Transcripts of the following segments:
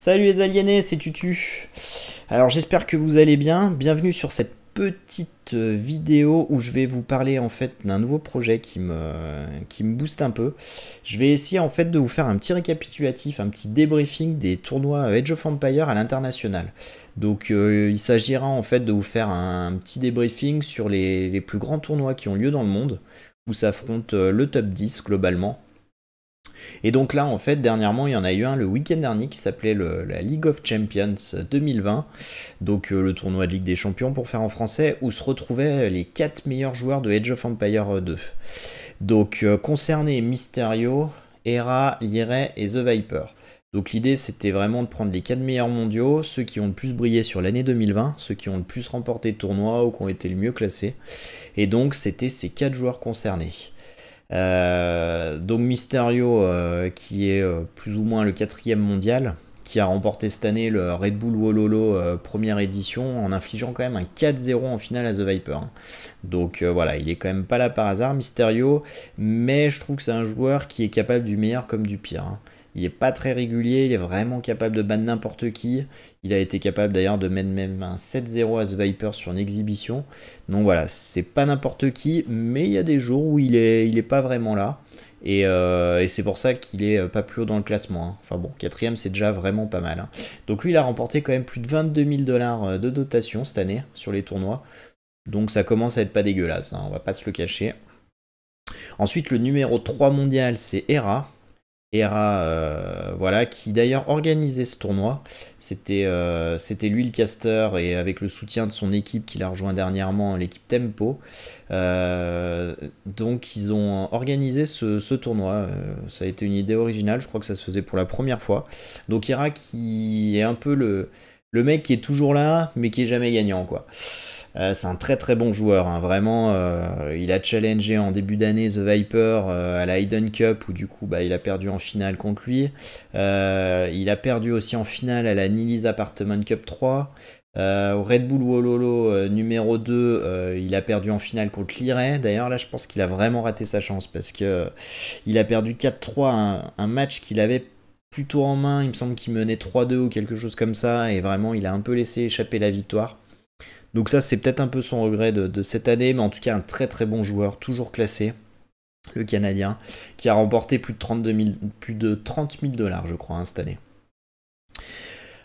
Salut les aliénés, c'est Tutu. Alors j'espère que vous allez bien. Bienvenue sur cette petite vidéo où je vais vous parler en fait d'un nouveau projet qui me booste un peu. Je vais essayer en fait de vous faire un petit récapitulatif, un petit débriefing des tournois Age of Empires à l'international. Donc il s'agira en fait de vous faire un petit débriefing sur les plus grands tournois qui ont lieu dans le monde, où s'affrontent le top 10 globalement. Et donc là, en fait, dernièrement, il y en a eu un le week-end dernier qui s'appelait la League of Champions 2020, donc le tournoi de Ligue des Champions pour faire en français, où se retrouvaient les 4 meilleurs joueurs de Age of Empires 2. Donc concernés Mysterio, Hera, Lyrae et The Viper. Donc l'idée c'était vraiment de prendre les 4 meilleurs mondiaux, ceux qui ont le plus brillé sur l'année 2020, ceux qui ont le plus remporté de tournois ou qui ont été le mieux classés. Et donc c'était ces 4 joueurs concernés. Donc Mysterio, qui est plus ou moins le quatrième mondial, qui a remporté cette année le Red Bull Wololo première édition en infligeant quand même un 4-0 en finale à The Viper. Donc voilà, il est quand même pas là par hasard, Mysterio, mais je trouve que c'est un joueur qui est capable du meilleur comme du pire. Il est pas très régulier, il est vraiment capable de battre n'importe qui. Il a été capable d'ailleurs de mettre même un 7-0 à The Viper sur une exhibition. Donc voilà, c'est pas n'importe qui, mais il y a des jours où il est pas vraiment là. Et c'est pour ça qu'il est pas plus haut dans le classement. Enfin bon, quatrième c'est déjà vraiment pas mal. Donc lui il a remporté quand même plus de 22 000 dollars de dotation cette année sur les tournois. Donc ça commence à être pas dégueulasse, on va pas se le cacher. Ensuite le numéro 3 mondial c'est Hera. Hera, voilà, qui d'ailleurs organisait ce tournoi. C'était lui le caster et avec le soutien de son équipe qu'il a rejoint dernièrement, l'équipe Tempo. Donc ils ont organisé ce tournoi. Ça a été une idée originale, je crois que ça se faisait pour la première fois. Donc Hera qui est un peu le mec qui est toujours là, mais qui est jamais gagnant, quoi. C'est un très très bon joueur, vraiment. Il a challengé en début d'année The Viper à la Hayden Cup où du coup il a perdu en finale contre lui. Il a perdu aussi en finale à la Nilly's Apartment Cup 3. Au Red Bull Wololo numéro 2, il a perdu en finale contre Lyrae. D'ailleurs là je pense qu'il a vraiment raté sa chance parce que il a perdu 4-3 un match qu'il avait plutôt en main. Il me semble qu'il menait 3-2 ou quelque chose comme ça et vraiment il a un peu laissé échapper la victoire. Donc ça c'est peut-être un peu son regret de cette année, mais en tout cas un très très bon joueur, toujours classé, le Canadien, qui a remporté plus de 30 000 dollars je crois cette année.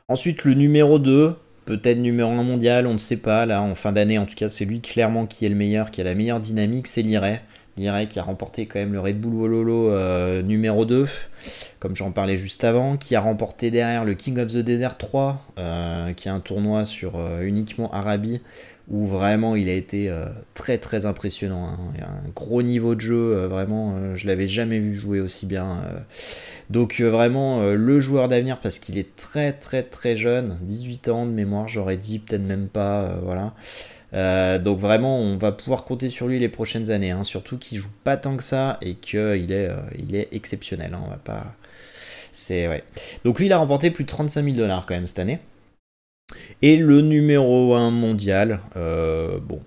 Ensuite le numéro 2, peut-être numéro 1 mondial, on ne sait pas, là en fin d'année en tout cas c'est lui clairement qui est le meilleur, qui a la meilleure dynamique, c'est Lyrae. Lyrae qui a remporté quand même le Red Bull Wololo numéro 2, comme j'en parlais juste avant, qui a remporté derrière le King of the Desert 3, qui est un tournoi sur uniquement Arabie, où vraiment il a été très très impressionnant. Il y a un gros niveau de jeu, vraiment, je l'avais jamais vu jouer aussi bien. Donc vraiment le joueur d'avenir parce qu'il est très très très jeune, 18 ans de mémoire, j'aurais dit, peut-être même pas, voilà. Donc vraiment, on va pouvoir compter sur lui les prochaines années, surtout qu'il joue pas tant que ça et il est exceptionnel. On va pas. C'est ouais. Donc lui, il a remporté plus de 35 000 dollars quand même cette année. Et le numéro 1 mondial, bon,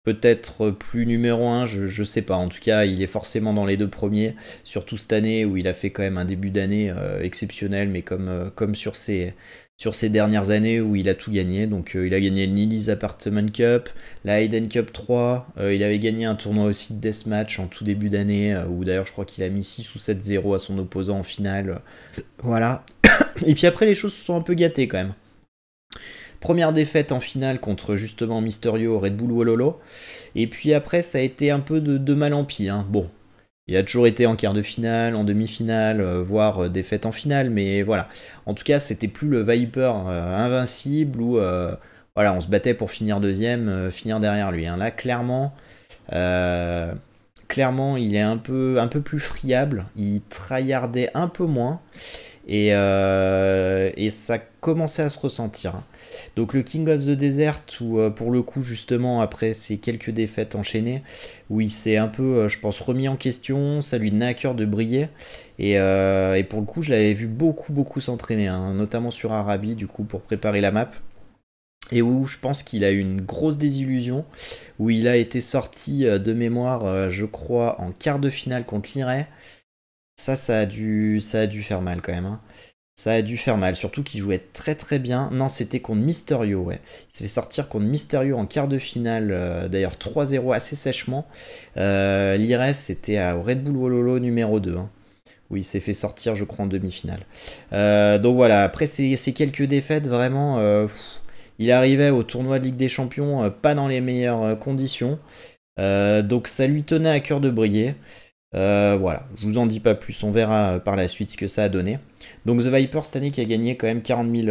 peut-être plus numéro 1, je sais pas. En tout cas, il est forcément dans les deux premiers, surtout cette année où il a fait quand même un début d'année exceptionnel, mais comme sur ces dernières années où il a tout gagné. Donc il a gagné le Nilly's Apartment Cup, la Hayden Cup 3, il avait gagné un tournoi aussi de Deathmatch en tout début d'année, où d'ailleurs je crois qu'il a mis 6 ou 7-0 à son opposant en finale. Voilà. Et puis après les choses se sont un peu gâtées quand même. Première défaite en finale contre justement Mysterio Red Bull Wololo. Et puis après, ça a été un peu de mal en pis. Bon, il a toujours été en quart de finale, en demi-finale, voire défaite en finale. Mais voilà. En tout cas, c'était plus le Viper invincible où voilà, on se battait pour finir deuxième, finir derrière lui. Là, euh, clairement, il est un peu plus friable. Il tryhardait un peu moins. Et ça commençait à se ressentir. Donc le King of the Desert, où pour le coup justement après ces quelques défaites enchaînées, où il s'est un peu, je pense, remis en question, ça lui tenait à cœur de briller. Et pour le coup je l'avais vu beaucoup s'entraîner, notamment sur Arabie du coup pour préparer la map. Et où je pense qu'il a eu une grosse désillusion, où il a été sorti de mémoire, je crois, en quart de finale contre Lyrae. Ça a dû faire mal quand même. Ça a dû faire mal, surtout qu'il jouait très très bien. Non, c'était contre Mysterio, ouais. Il s'est fait sortir contre Mysterio en quart de finale, d'ailleurs 3-0 assez sèchement. L'IRES, c'était au Red Bull Wololo numéro 2, hein, où il s'est fait sortir, je crois, en demi-finale. Donc voilà, après ces quelques défaites, vraiment, il arrivait au tournoi de Ligue des Champions pas dans les meilleures conditions. Donc ça lui tenait à cœur de briller. Voilà, je vous en dis pas plus, on verra par la suite ce que ça a donné. Donc The Viper cette année qui a gagné quand même 40 000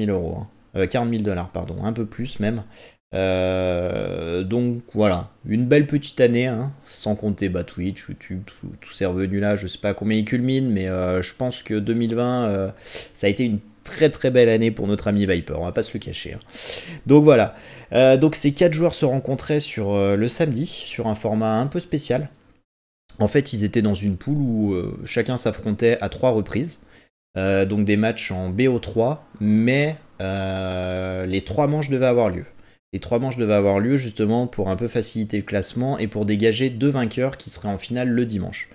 euros, hein. 40 000 dollars, pardon, un peu plus même. Donc voilà, une belle petite année, hein, sans compter Twitch, YouTube, tous ces revenus là, je sais pas combien ils culminent, mais je pense que 2020, ça a été une très très belle année pour notre ami Viper, on va pas se le cacher, hein. Donc voilà, donc ces 4 joueurs se rencontraient sur le samedi, sur un format un peu spécial. En fait, ils étaient dans une poule où chacun s'affrontait à 3 reprises. Donc des matchs en BO3, mais les 3 manches devaient avoir lieu. Les 3 manches devaient avoir lieu justement pour un peu faciliter le classement et pour dégager 2 vainqueurs qui seraient en finale le dimanche.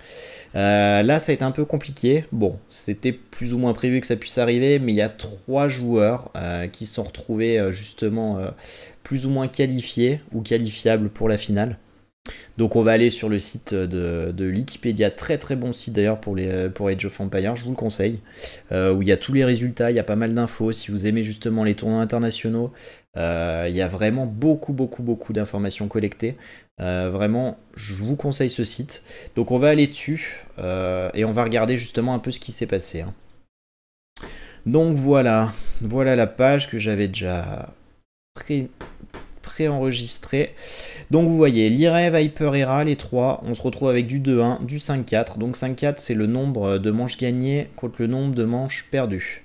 Là, ça a été un peu compliqué. Bon, c'était plus ou moins prévu que ça puisse arriver, mais il y a 3 joueurs qui se sont retrouvés justement plus ou moins qualifiés ou qualifiables pour la finale. Donc on va aller sur le site de Wikipédia, très très bon site d'ailleurs pour Age of Empires, je vous le conseille, où il y a tous les résultats, il y a pas mal d'infos, si vous aimez justement les tournois internationaux, il y a vraiment beaucoup d'informations collectées, vraiment je vous conseille ce site. Donc on va aller dessus et on va regarder justement un peu ce qui s'est passé, hein. Donc voilà la page que j'avais déjà préenregistrée. Donc vous voyez, Lyrae, Viper, Hera, les 3, on se retrouve avec du 2-1, du 5-4. Donc 5-4, c'est le nombre de manches gagnées contre le nombre de manches perdues.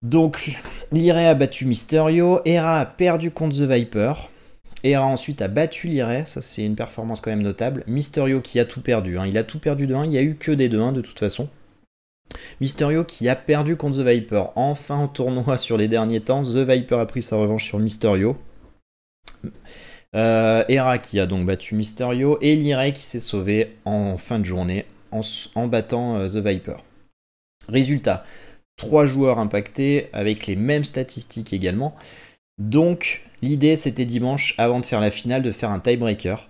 Donc Lyrae a battu Mysterio, Hera a perdu contre The Viper. Hera ensuite a battu Lyrae, ça c'est une performance quand même notable. Mysterio qui a tout perdu, hein. Il a tout perdu de 1, il n'y a eu que des 2-1 de toute façon. Mysterio qui a perdu contre The Viper, enfin en tournoi sur les derniers temps. The Viper a pris sa revanche sur Mysterio. Hera qui a donc battu Mysterio et Lyrae qui s'est sauvé en fin de journée en battant The Viper. Résultat, 3 joueurs impactés avec les mêmes statistiques également. Donc l'idée c'était dimanche avant de faire la finale de faire un tiebreaker.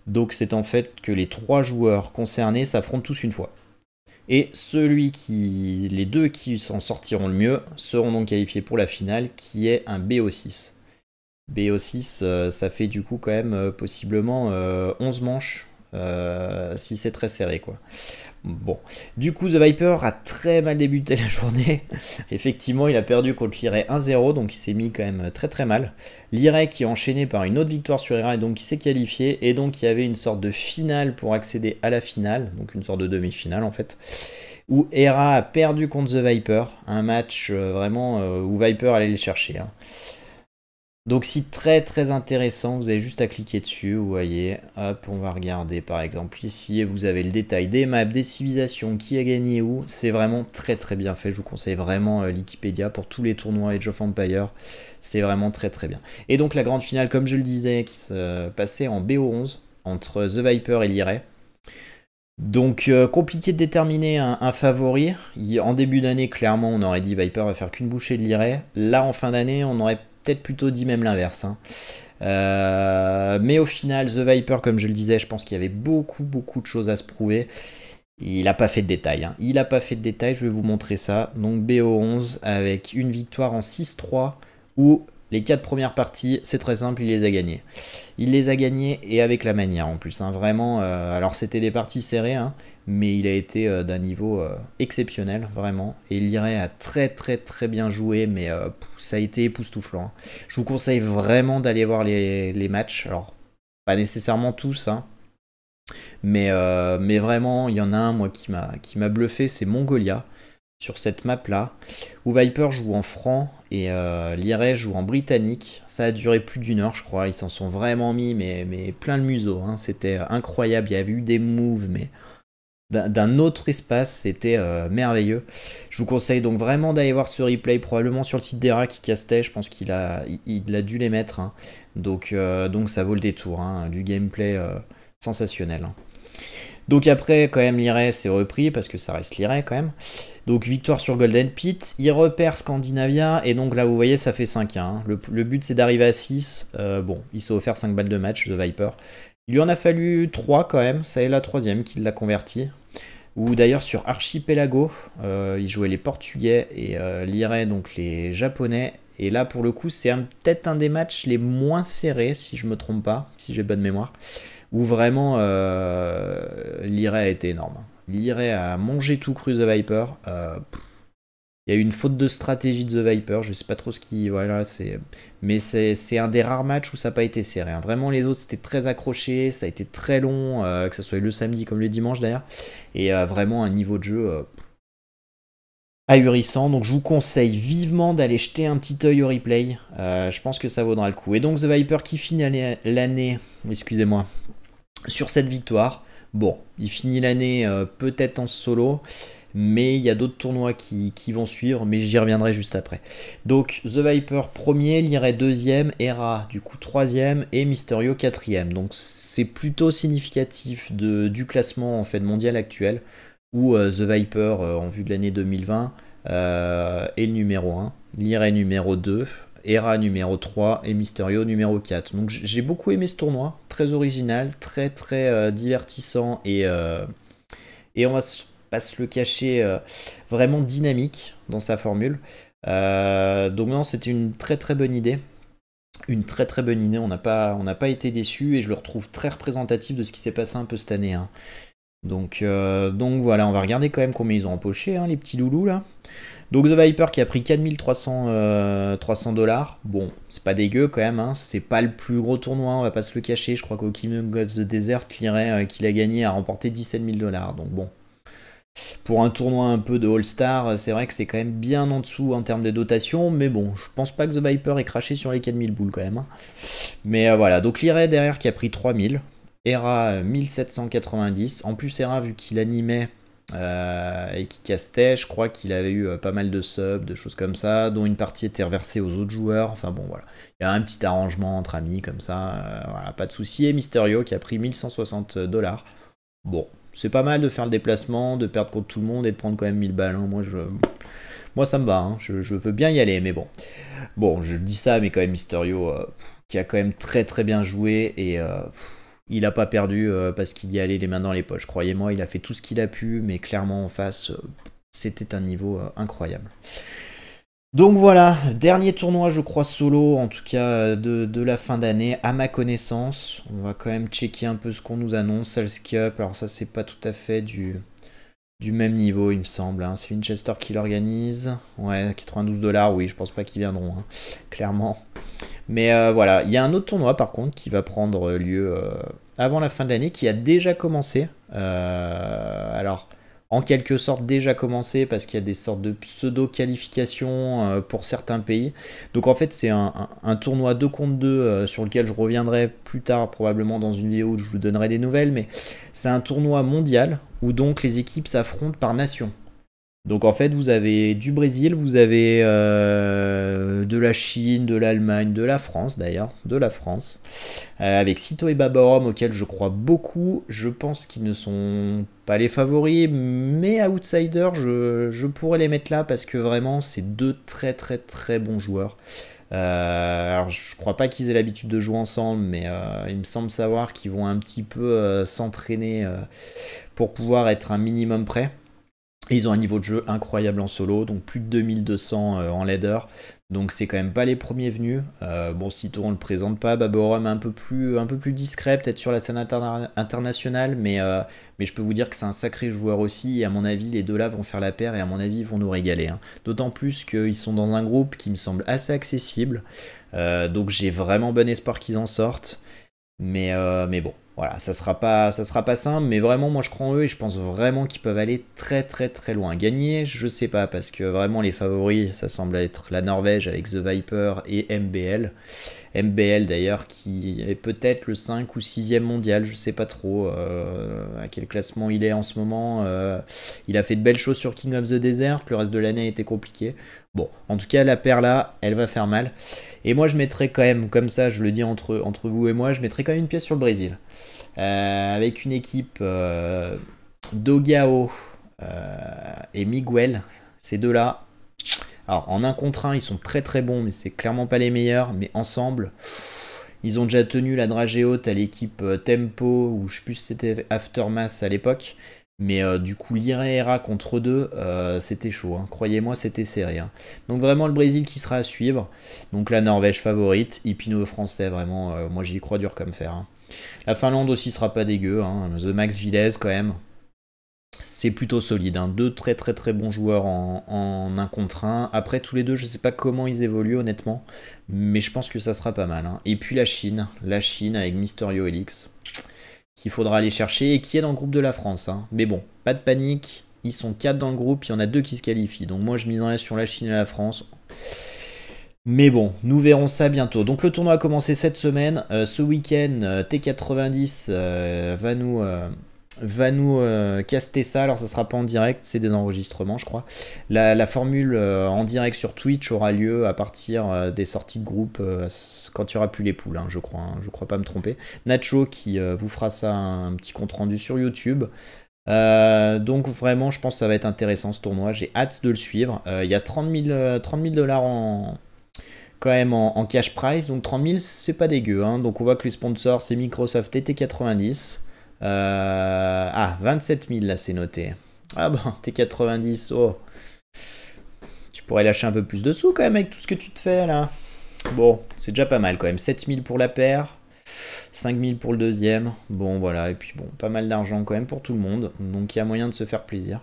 Donc c'est en fait que les 3 joueurs concernés s'affrontent tous une fois. Et les 2 qui s'en sortiront le mieux seront donc qualifiés pour la finale qui est un BO6. BO6, ça fait du coup quand même possiblement 11 manches si c'est très serré, quoi. Bon, du coup The Viper a très mal débuté la journée. Effectivement, il a perdu contre Lyrae 1-0, donc il s'est mis quand même très très mal. Lyrae qui est enchaîné par une autre victoire sur Hera et donc qui s'est qualifié, et donc il y avait une sorte de finale pour accéder à la finale, donc une sorte de demi-finale en fait, où Hera a perdu contre The Viper, un match vraiment où Viper allait les chercher, hein. Donc site très très intéressant, vous avez juste à cliquer dessus, vous voyez, hop, on va regarder par exemple ici, et vous avez le détail des maps, des civilisations, qui a gagné où, c'est vraiment très très bien fait, je vous conseille vraiment Wikipédia pour tous les tournois Age of Empires, c'est vraiment très très bien. Et donc la grande finale, comme je le disais, qui se passait en BO11, entre The Viper et Lyrae. Donc compliqué de déterminer un favori. En début d'année, clairement, on aurait dit Viper va faire qu'une bouchée de Lyrae. Là, en fin d'année, on aurait peut-être plutôt dit même l'inverse, hein. Mais au final, The Viper, comme je le disais, je pense qu'il y avait beaucoup de choses à se prouver. Il n'a pas fait de détails, hein. Il n'a pas fait de détails, je vais vous montrer ça. Donc BO11 avec une victoire en 6-3 où les 4 premières parties, c'est très simple, il les a gagnées. Il les a gagnées et avec la manière en plus, hein, vraiment. Alors c'était des parties serrées, hein, mais il a été d'un niveau exceptionnel, vraiment. Et Lyrae a très bien joué, mais ça a été époustouflant, hein. Je vous conseille vraiment d'aller voir les matchs. Alors, pas nécessairement tous, hein, mais vraiment, il y en a un, moi, qui m'a bluffé, c'est Mongolia. Sur cette map là, où Viper joue en franc et Lyrae joue en britannique. Ça a duré plus d'1 heure, je crois. Ils s'en sont vraiment mis, mais plein le museau, hein. C'était incroyable. Il y avait eu des moves, mais d'un autre espace. C'était merveilleux. Je vous conseille donc vraiment d'aller voir ce replay, probablement sur le site d'Hera qui castait. Je pense qu'il a dû les mettre, hein. Donc ça vaut le détour, hein. Du gameplay sensationnel, hein. Donc après, quand même, Liray s'est repris, parce que ça reste Liray quand même. Donc victoire sur Golden Pit, il repère Scandinavia, et donc là vous voyez ça fait 5-1. Hein. Le but c'est d'arriver à 6. Bon, il s'est offert 5 balles de match, The Viper. Il lui en a fallu 3 quand même, ça est la troisième qui l'a converti. Ou d'ailleurs sur Archipelago, il jouait les Portugais et Liray donc les Japonais. Et là pour le coup c'est peut-être un des matchs les moins serrés si je me trompe pas, si j'ai bonne mémoire. Où vraiment Liray a été énorme. Liray a mangé tout cru The Viper. Il y a eu une faute de stratégie de The Viper, je sais pas trop ce qui. Voilà, mais c'est un des rares matchs où ça n'a pas été serré. Hein. Vraiment, les autres c'était très accroché, ça a été très long, que ce soit le samedi comme le dimanche d'ailleurs. Et vraiment un niveau de jeu ahurissant. Donc je vous conseille vivement d'aller jeter un petit œil au replay. Je pense que ça vaudra le coup. Et donc The Viper qui finit l'année, excusez-moi, sur cette victoire. Bon, il finit l'année peut-être en solo, mais il y a d'autres tournois qui vont suivre, mais j'y reviendrai juste après. Donc The Viper premier, Liray deuxième, Hera du coup troisième et Mysterio quatrième. Donc c'est plutôt significatif du classement en fait mondial actuel, où The Viper en vue de l'année 2020 est le numéro 1, Liray numéro 2, Hera numéro 3 et Mysterio numéro 4. Donc j'ai beaucoup aimé ce tournoi, très original, très très divertissant et on va pas se le cacher, vraiment dynamique dans sa formule. Donc non, c'était une très très bonne idée. Une très très bonne idée, on n'a pas été déçus et je le retrouve très représentatif de ce qui s'est passé un peu cette année. Hein. Donc voilà, on va regarder quand même combien ils ont empoché, hein, les petits loulous là. Donc The Viper qui a pris 4300 $. Bon, c'est pas dégueu quand même, hein. C'est pas le plus gros tournoi, on va pas se le cacher. Je crois qu'au King of the Desert, Liray qu'il a gagné a remporté 17 000 $. Donc bon, pour un tournoi un peu de All-Star, c'est vrai que c'est quand même bien en dessous en termes de dotation. Mais bon, je pense pas que The Viper ait craché sur les 4000 boules quand même. Hein. Mais voilà, donc Liray derrière qui a pris 3000. Hera 1790. En plus, Hera, vu qu'il animait et qui castait, je crois qu'il avait eu pas mal de subs, de choses comme ça, dont une partie était reversée aux autres joueurs. Enfin bon, voilà. Il y a un petit arrangement entre amis comme ça. Voilà, pas de souci. Et Mysterio qui a pris 1160 $. Bon, c'est pas mal de faire le déplacement, de perdre contre tout le monde et de prendre quand même 1000 balles. Hein. Moi, ça me va. Hein. Je veux bien y aller, mais bon. Bon, je dis ça, mais quand même Mysterio qui a quand même très très bien joué et il n'a pas perdu parce qu'il y allait les mains dans les poches. Croyez-moi, il a fait tout ce qu'il a pu, mais clairement en face, c'était un niveau incroyable. Donc voilà, dernier tournoi je crois solo, en tout cas de la fin d'année, à ma connaissance. On va quand même checker un peu ce qu'on nous annonce. Sales Cup, alors ça c'est pas tout à fait du même niveau il me semble. Hein. C'est Winchester qui l'organise. Ouais, 92 $, oui, je pense pas qu'ils viendront, hein, clairement. Mais voilà, il y a un autre tournoi par contre qui va prendre lieu avant la fin de l'année, qui a déjà commencé. Alors, en quelque sorte déjà commencé parce qu'il y a des sortes de pseudo-qualifications pour certains pays. Donc en fait, c'est un tournoi 2 contre 2 sur lequel je reviendrai plus tard, probablement dans une vidéo où je vous donnerai des nouvelles. Mais c'est un tournoi mondial où donc les équipes s'affrontent par nation. Donc en fait, vous avez du Brésil, vous avez de la Chine, de l'Allemagne, de la France d'ailleurs, de la France, avec Sito et Baborom auxquels je crois beaucoup. Je pense qu'ils ne sont pas les favoris, mais outsiders, je pourrais les mettre là parce que vraiment, c'est deux très très très bons joueurs. Alors je crois pas qu'ils aient l'habitude de jouer ensemble, mais il me semble savoir qu'ils vont un petit peu s'entraîner pour pouvoir être un minimum prêt. Et ils ont un niveau de jeu incroyable en solo, donc plus de 2200 en leader. Donc c'est quand même pas les premiers venus. Bon, Sito on le présente pas, Baborum un peu plus discret, peut-être sur la scène internationale, mais je peux vous dire que c'est un sacré joueur aussi. Et à mon avis, les deux là vont faire la paire et à mon avis, ils vont nous régaler. Hein. D'autant plus qu'ils sont dans un groupe qui me semble assez accessible. Donc j'ai vraiment bon espoir qu'ils en sortent. Mais bon, voilà, ça sera pas simple, mais vraiment, moi je crois en eux et je pense vraiment qu'ils peuvent aller très très très loin. Gagner, je sais pas, parce que vraiment les favoris, ça semble être la Norvège avec The Viper et MBL. MBL d'ailleurs, qui est peut-être le 5 ou 6e mondial, je sais pas trop à quel classement il est en ce moment. Il a fait de belles choses sur King of the Desert, le reste de l'année a été compliqué. Bon, en tout cas, la paire là, elle va faire mal. Et moi, je mettrais quand même, comme ça, je le dis entre vous et moi, je mettrais quand même une pièce sur le Brésil. Avec une équipe Dogao et Miguel, ces deux-là. Alors, en 1 contre 1, ils sont très très bons, mais c'est clairement pas les meilleurs. Mais ensemble, ils ont déjà tenu la dragée haute à l'équipe Tempo, ou je sais plus si c'était Aftermath à l'époque. Mais du coup, Lire et Hera contre eux deux, c'était chaud. Hein. Croyez-moi, c'était serré. Hein. Donc vraiment le Brésil qui sera à suivre. Donc la Norvège favorite. Et puis nos Français, vraiment, moi j'y crois dur comme fer. Hein. La Finlande aussi sera pas dégueu. Hein. The Max Villez quand même. C'est plutôt solide. Hein. Deux très très très bons joueurs en 1 contre 1. Après tous les deux, je sais pas comment ils évoluent honnêtement. Mais je pense que ça sera pas mal. Hein. Et puis la Chine. La Chine avec Mysterio Helix. Qu'il faudra aller chercher et qui est dans le groupe de la France. Hein. Mais bon, pas de panique, ils sont 4 dans le groupe, il y en a 2 qui se qualifient. Donc moi je miserais sur la Chine et la France. Mais bon, nous verrons ça bientôt. Donc le tournoi a commencé cette semaine. Ce week-end, T90 va nous caster ça. Alors ça sera pas en direct, c'est des enregistrements je crois. La formule en direct sur Twitch aura lieu à partir des sorties de groupe quand il n'y aura plus les poules, hein, je crois. Hein, je crois pas me tromper. Nacho qui vous fera ça un petit compte rendu sur YouTube. Donc vraiment je pense que ça va être intéressant ce tournoi. J'ai hâte de le suivre. Il y a 30 000 dollars quand même en cash prize. Donc 30 000 c'est pas dégueu. Hein. Donc on voit que les sponsors c'est Microsoft et T90. 27 000 là c'est noté. Ah bon, T90, oh. Tu pourrais lâcher un peu plus de sous quand même avec tout ce que tu te fais là. Bon, c'est déjà pas mal quand même. 7 000 pour la paire, 5 000 pour le deuxième. Bon voilà, et puis bon, pas mal d'argent quand même pour tout le monde. Donc il y a moyen de se faire plaisir.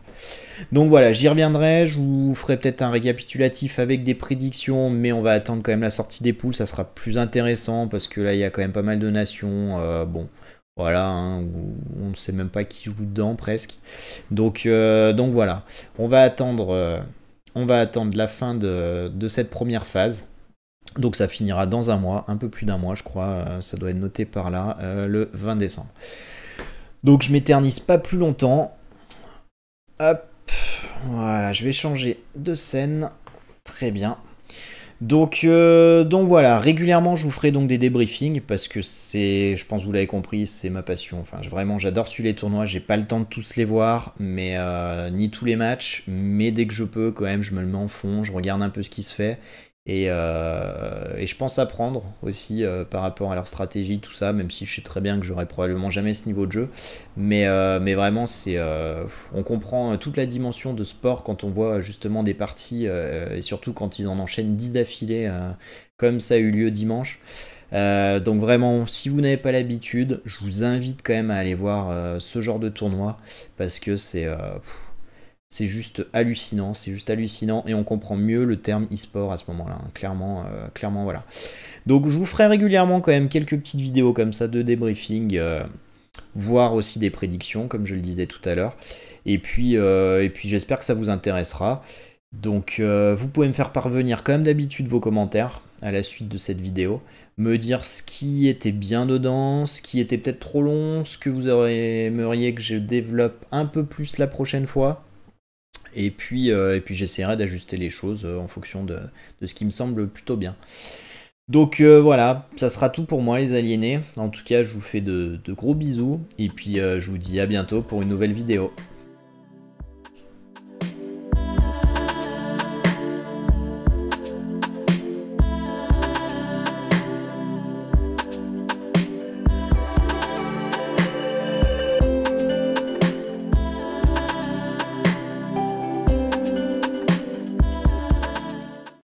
Donc voilà, j'y reviendrai. Je vous ferai peut-être un récapitulatif avec des prédictions. Mais on va attendre quand même la sortie des poules. Ça sera plus intéressant parce que là il y a quand même pas mal de nations. Bon. Voilà, hein, on ne sait même pas qui joue dedans presque. Donc voilà, on va attendre la fin de cette première phase. Donc ça finira dans un mois, un peu plus d'un mois je crois, ça doit être noté par là, le 20 décembre. Donc je m'éternise pas plus longtemps. Hop, voilà, je vais changer de scène. Très bien. Donc voilà, régulièrement je vous ferai donc des débriefings parce que c'est, je pense que vous l'avez compris, c'est ma passion. Enfin, vraiment, j'adore suivre les tournois. J'ai pas le temps de tous les voir, mais ni tous les matchs. Mais dès que je peux, quand même, je me le mets en fond, je regarde un peu ce qui se fait et je pense apprendre aussi par rapport à leur stratégie, tout ça. Même si je sais très bien que j'aurai probablement jamais ce niveau de jeu, mais vraiment, on comprend toute la dimension de sport quand on voit justement des parties et surtout quand ils en enchaînent 10 d'affilée, comme ça a eu lieu dimanche. Donc vraiment, si vous n'avez pas l'habitude, je vous invite quand même à aller voir ce genre de tournoi parce que c'est juste hallucinant, et on comprend mieux le terme e-sport à ce moment-là, hein. Clairement voilà. Donc je vous ferai régulièrement quand même quelques petites vidéos comme ça de débriefing, voire aussi des prédictions comme je le disais tout à l'heure. Et puis j'espère que ça vous intéressera. Donc vous pouvez me faire parvenir comme d'habitude vos commentaires à la suite de cette vidéo, me dire ce qui était bien dedans, ce qui était peut-être trop long, ce que vous aimeriez que je développe un peu plus la prochaine fois. Et puis j'essaierai d'ajuster les choses en fonction de ce qui me semble plutôt bien. Donc voilà, ça sera tout pour moi les aliénés. En tout cas, je vous fais de gros bisous. Et puis je vous dis à bientôt pour une nouvelle vidéo.